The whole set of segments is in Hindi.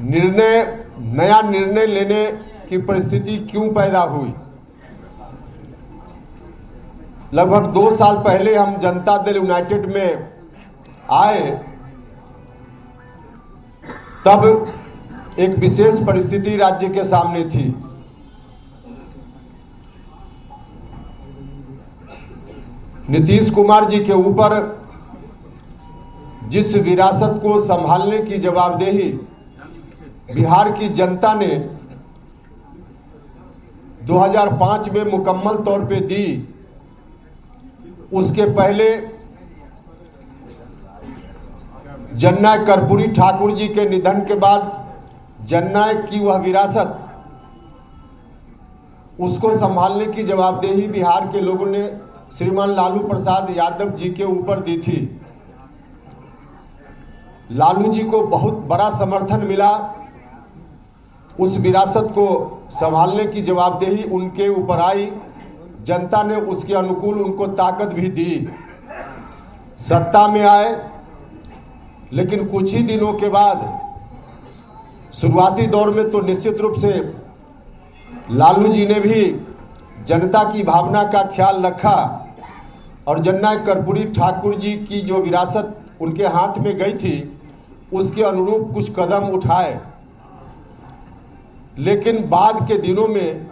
नया निर्णय लेने की परिस्थिति क्यों पैदा हुई। लगभग 2 साल पहले हम जनता दल यूनाइटेड में आए, तब एक विशेष परिस्थिति राज्य के सामने थी। नीतीश कुमार जी के ऊपर जिस विरासत को संभालने की जवाबदेही बिहार की जनता ने 2005 में मुकम्मल तौर पे दी, उसके पहले जननायक कर्पूरी ठाकुर जी के निधन के बाद जननायक की वह विरासत, उसको संभालने की जवाबदेही बिहार के लोगों ने श्रीमान लालू प्रसाद यादव जी के ऊपर दी थी। लालू जी को बहुत बड़ा समर्थन मिला, उस विरासत को संभालने की जवाबदेही उनके ऊपर आई। जनता ने उसके अनुकूल उनको ताकत भी दी, सत्ता में आए। लेकिन कुछ ही दिनों के बाद शुरुआती दौर में तो निश्चित रूप से लालू जी ने भी जनता की भावना का ख्याल रखा और जननायक कर्पूरी ठाकुर जी की जो विरासत उनके हाथ में गई थी, उसके अनुरूप कुछ कदम उठाए। लेकिन बाद के दिनों में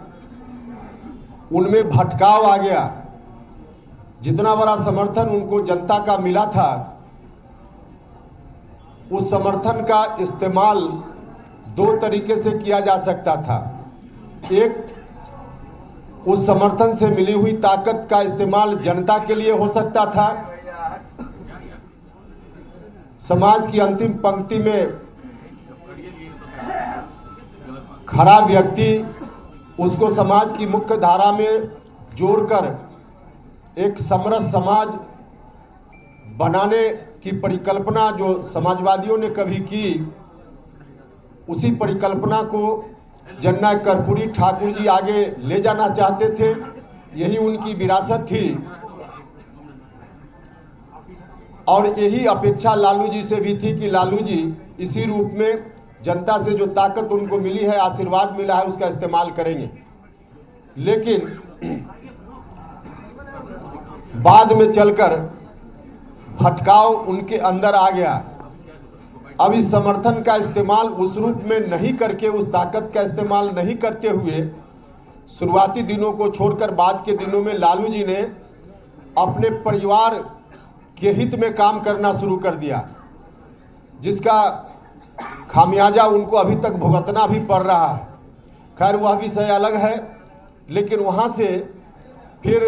उनमें भटकाव आ गया। जितना बड़ा समर्थन उनको जनता का मिला था, उस समर्थन का इस्तेमाल 2 तरीके से किया जा सकता था। एक, उस समर्थन से मिली हुई ताकत का इस्तेमाल जनता के लिए हो सकता था। समाज की अंतिम पंक्ति में खड़ा व्यक्ति, उसको समाज की मुख्य धारा में जोड़कर एक समरस समाज बनाने की परिकल्पना जो समाजवादियों ने कभी की, उसी परिकल्पना को जननायक कर्पूरी ठाकुर जी आगे ले जाना चाहते थे। यही उनकी विरासत थी और यही अपेक्षा लालू जी से भी थी कि लालू जी इसी रूप में जनता से जो ताकत उनको मिली है, आशीर्वाद मिला है, उसका इस्तेमाल करेंगे। लेकिन बाद में चलकर भटकाव उनके अंदर आ गया। अब इस समर्थन का इस्तेमाल उस रूप में नहीं करके, उस ताकत का इस्तेमाल नहीं करते हुए, शुरुआती दिनों को छोड़कर बाद के दिनों में लालू जी ने अपने परिवार के हित में काम करना शुरू कर दिया, जिसका खामियाजा उनको अभी तक भुगतना भी पड़ रहा है। खैर वह विषय अलग है। लेकिन वहां से फिर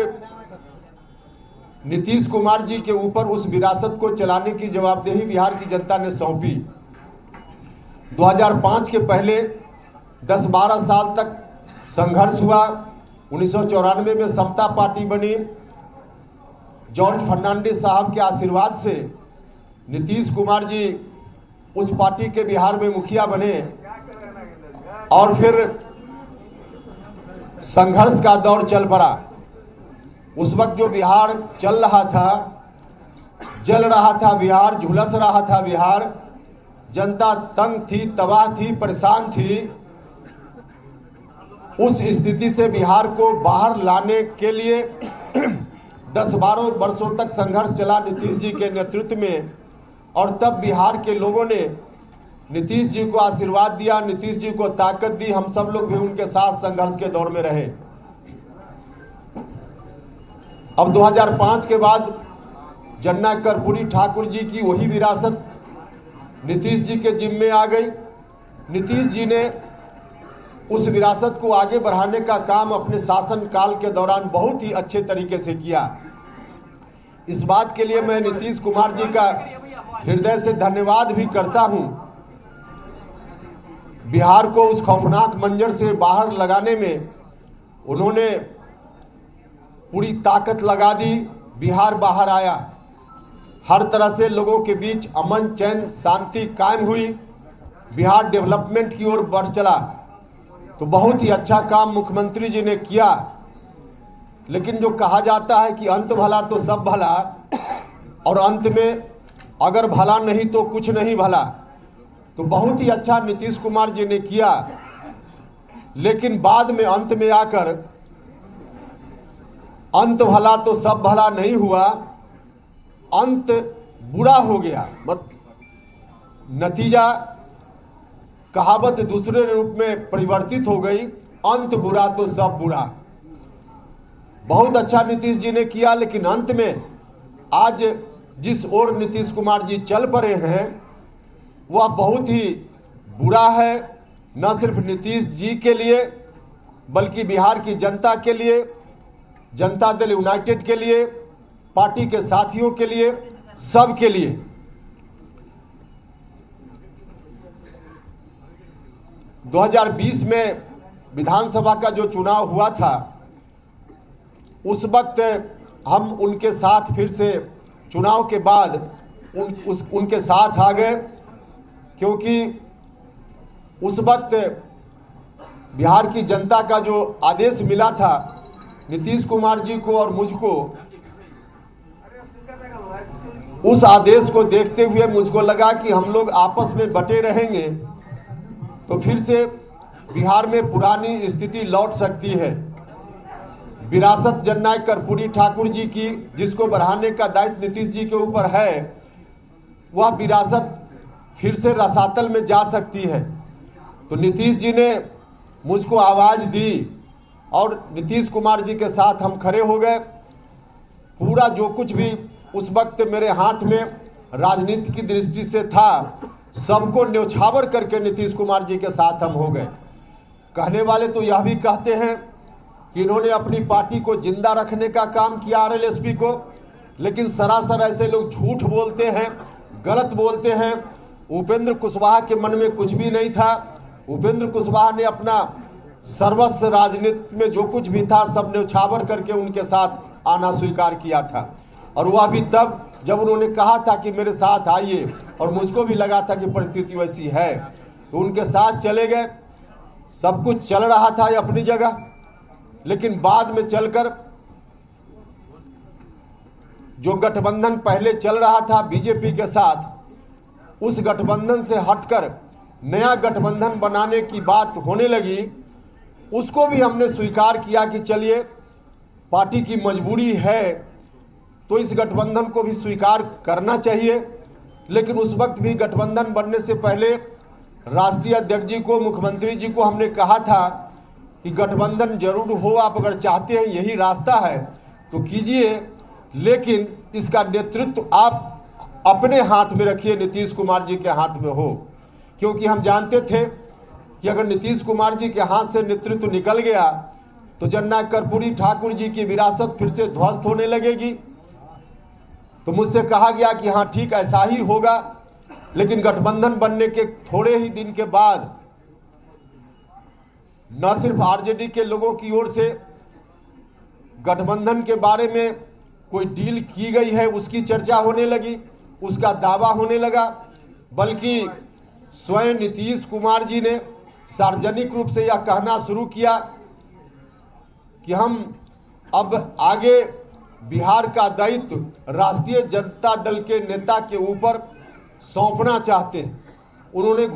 नीतीश कुमार जी के ऊपर उस विरासत को चलाने की जवाबदेही बिहार की जनता ने सौंपी। 2005 के पहले 10-12 साल तक संघर्ष हुआ। 1994 में समता पार्टी बनी। जॉर्ज फर्नांडिस साहब के आशीर्वाद से नीतीश कुमार जी उस पार्टी के बिहार में मुखिया बने और फिर संघर्ष का दौर चल पड़ा। उस वक्त जो बिहार चल रहा था, जल रहा था बिहार, झुलस रहा था बिहार, जनता तंग थी, तबाह थी, परेशान थी। उस स्थिति से बिहार को बाहर लाने के लिए 10-12 वर्षों तक संघर्ष चला नीतीश जी के नेतृत्व में। और तब बिहार के लोगों ने नीतीश जी को आशीर्वाद दिया, नीतीश जी को ताकत दी। हम सब लोग भी उनके साथ संघर्ष के दौर में रहे। अब 2005 के बाद जननायक कर्पूरी ठाकुर जी की वही विरासत नीतीश जी के जिम्मे आ गई। नीतीश जी ने उस विरासत को आगे बढ़ाने का काम अपने शासन काल के दौरान बहुत ही अच्छे तरीके से किया। इस बात के लिए मैं नीतीश कुमार जी का हृदय से धन्यवाद भी करता हूं। बिहार को उस खौफनाक मंजर से बाहर लगाने में उन्होंने पूरी ताकत लगा दी। बिहार बाहर आया, हर तरह से लोगों के बीच अमन चैन शांति कायम हुई, बिहार डेवलपमेंट की ओर बढ़ चला। तो बहुत ही अच्छा काम मुख्यमंत्री जी ने किया। लेकिन जो कहा जाता है कि अंत भला तो सब भला, और अंत में अगर भला नहीं तो कुछ नहीं भला, तो बहुत ही अच्छा नीतीश कुमार जी ने किया, लेकिन बाद में अंत में आकर अंत भला तो सब भला नहीं हुआ, अंत बुरा हो गया। नतीजा कहावत दूसरे रूप में परिवर्तित हो गई, अंत बुरा तो सब बुरा। बहुत अच्छा नीतीश जी ने किया, लेकिन अंत में आज जिस ओर नीतीश कुमार जी चल पड़े हैं वह बहुत ही बुरा है, न सिर्फ नीतीश जी के लिए बल्कि बिहार की जनता के लिए, जनता दल यूनाइटेड के लिए, पार्टी के साथियों के लिए, सब के लिए। – 2020 में विधानसभा का जो चुनाव हुआ था, उस वक्त हम उनके साथ फिर से चुनाव के बाद उनके साथ आ गए, क्योंकि उस वक्त बिहार की जनता का जो आदेश मिला था नीतीश कुमार जी को और मुझको, उस आदेश को देखते हुए मुझको लगा कि हम लोग आपस में बटे रहेंगे तो फिर से बिहार में पुरानी स्थिति लौट सकती है। विरासत जननायक कर्पूरी ठाकुर जी की, जिसको बढ़ाने का दायित्व नीतीश जी के ऊपर है, वह विरासत फिर से रसातल में जा सकती है। तो नीतीश जी ने मुझको आवाज़ दी और नीतीश कुमार जी के साथ हम खड़े हो गए। पूरा जो कुछ भी उस वक्त मेरे हाथ में राजनीति की दृष्टि से था, सबको न्यौछावर करके नीतीश कुमार जी के साथ हम हो गए। कहने वाले तो यह भी कहते हैं कि इन्होंने अपनी पार्टी को जिंदा रखने का काम किया आरएलएसपी को, लेकिन सरासर ऐसे लोग झूठ बोलते हैं, गलत बोलते हैं। उपेंद्र कुशवाहा के मन में कुछ भी नहीं था। उपेंद्र कुशवाहा ने अपना सर्वस्व राजनीति में जो कुछ भी था सब न्यौछावर करके उनके साथ आना स्वीकार किया था, और वह भी तब जब उन्होंने कहा था कि मेरे साथ आइए, और मुझको भी लगा था कि परिस्थिति वैसी है, तो उनके साथ चले गए। सब कुछ चल रहा था अपनी जगह, लेकिन बाद में चलकर जो गठबंधन पहले चल रहा था बीजेपी के साथ, उस गठबंधन से हटकर नया गठबंधन बनाने की बात होने लगी। उसको भी हमने स्वीकार किया कि चलिए पार्टी की मजबूरी है तो इस गठबंधन को भी स्वीकार करना चाहिए। लेकिन उस वक्त भी गठबंधन बनने से पहले राष्ट्रीय अध्यक्ष जी को, मुख्यमंत्री जी को हमने कहा था कि गठबंधन जरूर हो, आप अगर चाहते हैं यही रास्ता है तो कीजिए, लेकिन इसका नेतृत्व आप अपने हाथ में रखिए, नीतीश कुमार जी के हाथ में हो। क्योंकि हम जानते थे कि अगर नीतीश कुमार जी के हाथ से नेतृत्व निकल गया तो जननायक कर्पूरी ठाकुर जी की विरासत फिर से ध्वस्त होने लगेगी। तो मुझसे कहा गया कि हाँ ठीक ऐसा ही होगा। लेकिन गठबंधन बनने के थोड़े ही दिन के बाद न सिर्फ आरजेडी के लोगों की ओर से गठबंधन के बारे में कोई डील की गई है उसकी चर्चा होने लगी, उसका दावा होने लगा, बल्कि स्वयं नीतीश कुमार जी ने सार्वजनिक रूप से यह कहना शुरू किया कि हम अब आगे बिहार का दायित्व राष्ट्रीय जनता दल के नेता के ऊपर सौंपना चाहते हैं। उन्होंने